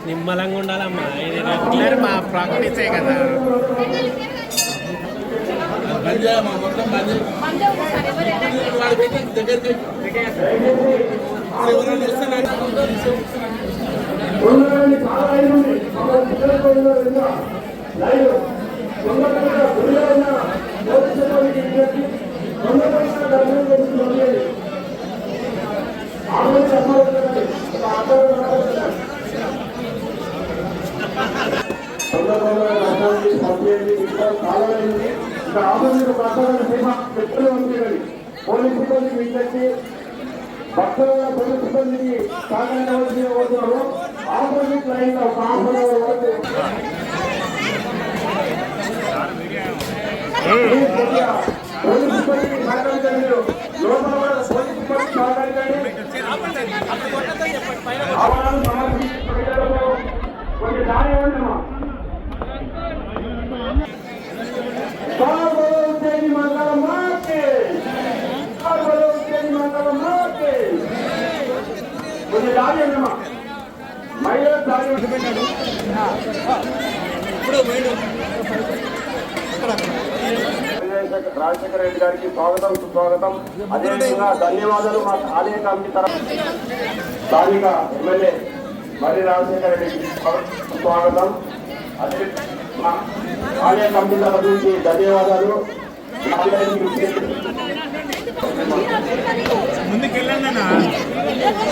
నిమ్మలంగా ఉండాలమ్మా, ఇది రెగ్యులర్ మా ప్రాక్టీసే కదా. పోలీసు సిబ్బందికి విజ్ఞప్తి, భక్తుల పోలీసు సిబ్బందికి సహకరించవలసి కోరుతున్నారు. ఆపోజిట్ లైన్ లో పోలీసు సిబ్బందికి సహకరించండి. లోపల కూడా పోలీసు సిబ్బందికి సహకరించండి. ఆవరణను సమర్పించి కొంచెం దారి ఉండమా. కొంచెం దారి ఉండమా. మహిళ దారి పెట్టాడు. రాజశేఖర రెడ్డి గారికి స్వాగతం, సుస్వాగతం. అదేవిధంగా ధన్యవాదాలు మా ఆలయ కమిటీ తరఫు స్థానిక ఎమ్మెల్యే మరి రాజశేఖర రెడ్డికి స్వాగతం. అదే మా ఆలయ కమిటీ తరఫు నుంచి ధన్యవాదాలు.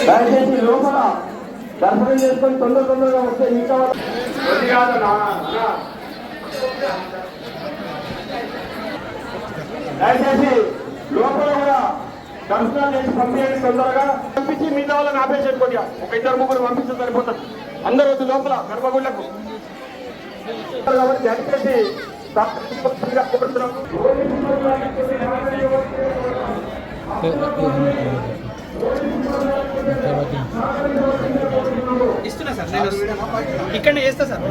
దయచేసి లోపల దర్శనం చేసుకొని తొందరగా వస్తే ఇంకా దయచేసి లోపల కూడా దర్శనాలు చేసి పంపించండి. తొందరగా పంపించి మిగతా వాళ్ళని ఆపేసేది కొద్దిగా ఒక 2-3 పంపిస్తే సరిపోతుంది. అందరూ వచ్చి లోపల గర్భగుళ్ళకు కాబట్టి దయచేసి ఇస్తున్నా సార్, నేను ఇక్కడనే చేస్తా సార్.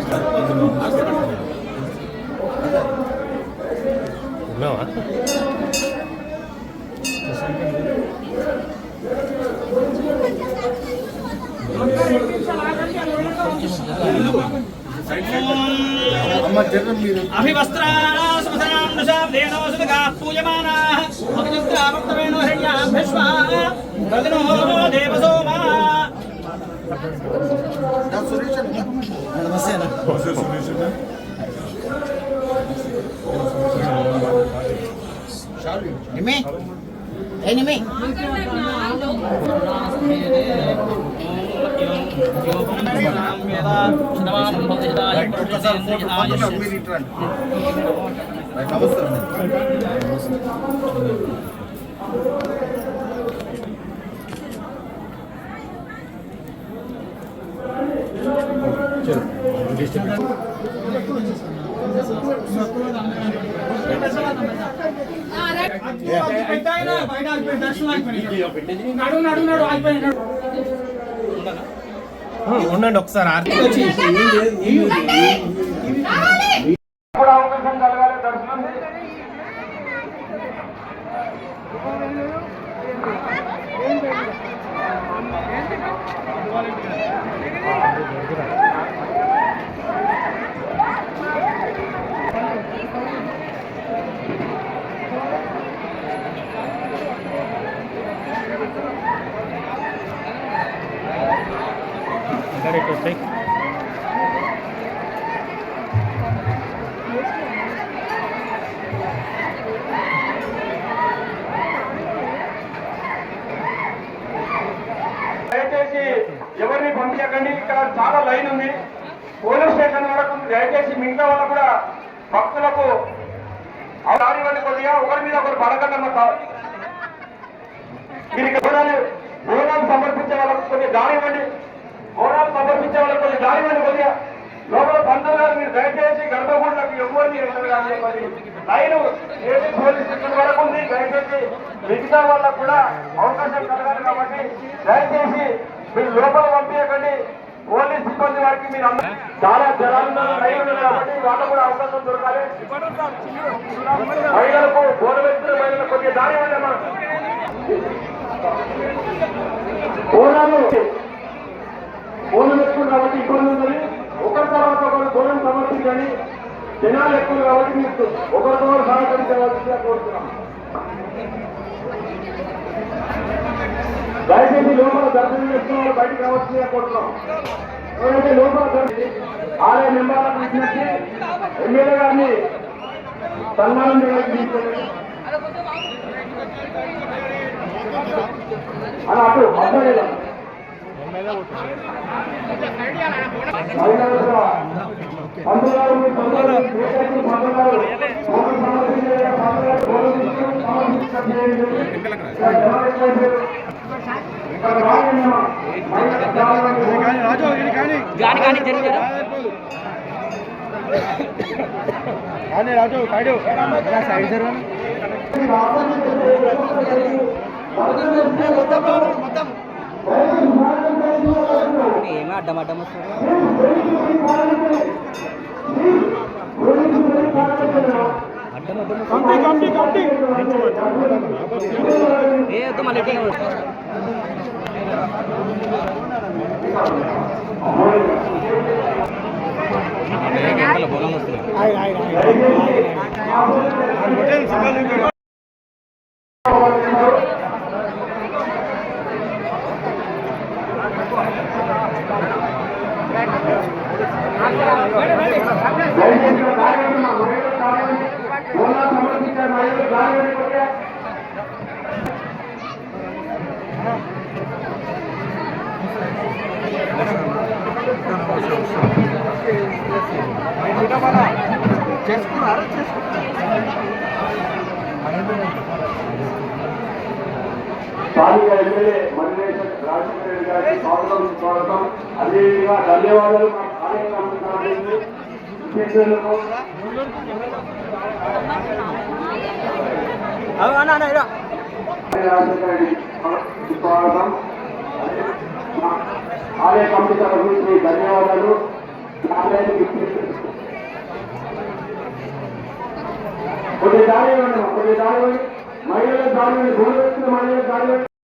ఉండండి ఒకసారి ఆర్తి అవకాశం కలగాలి. దర్శనం దయచేసి ఎవరిని పంపించకండి. ఇక్కడ చాలా లైన్ ఉంది. పోలీస్ స్టేషన్ వరకు దయచేసి మిగతా వాళ్ళు కూడా భక్తులకు దారి వంటి కొద్దిగా ఒకరి మీద ఒకరు పడకండి. మీరు బోనాలు సమర్పించే వాళ్ళకు కొద్దిగా దారి ఇవ్వండి. బోనాలు సమర్పించే వాళ్ళకి కొద్దిగా దారి ఇవ్వండి. కొద్దిగా లోపల పంతులు గారు మీరు దయచేసి గర్భగుడిలకు ఎవరిని లైన్ ఏది పోలీస్ స్టేషన్ వరకు ఉంది. దయచేసి మిగతా వాళ్ళకు కూడా అవకాశం కలగాలి కాబట్టి దయచేసి మీరు లోపల పంపించకండి. పోలీస్ సిబ్బంది వారికి మీరు చాలా జనాలు లైన్ ఉన్నారు కాబట్టి వాళ్ళకు కూడా అవకాశం దొరకాలి. మహిళలకు బోన వ్యక్తుల మహిళలకు కొద్దిగా దారి ఇవ్వండి అమ్మా. బోనాలు ఎక్కువ కాబట్టి ఇబ్బంది ఉన్నది. ఒకరి తర్వాత ఒకరు బోనం సమర్పించండి. జనాలు ఎక్కువ కాబట్టి మీకు ఒకరికొకరు సహకరించవలసిందిగా కోరుతున్నాం. దయచేసి లోపల దర్శనం చేసుకున్న వాళ్ళు బయటకు రావాల్సిందిగా కోరుతున్నాం. ఎవరైతే లోపల ఆలయ మెంబర్లకు ఇచ్చినట్టు ఎమ్మెల్యే గారిని సన్మానం చేయడానికి అలా అటు అర్థం రాజు కాడు సైడ్ జరు ఏమో అడ్డం అడ్డం వస్తుంది. అడ్డం అడ్డం ఏ మళ్ళీ బోనం వస్తుంది. స్థానిక ఎమ్మెల్యే మల్లేశ్వర రాజశేఖర రెడ్డి గారికి స్వాగతం. అదేవిధంగా ధన్యవాదాలు మా ఆలయ కమిటీ రాజశేఖర రెడ్డి స్వాగతం. ఆలయ కమిటీ తరఫు ధన్యవాదాలు. కొద్ది దారి మహిళల దారి భూమి వ్యక్తుల మహిళల దారి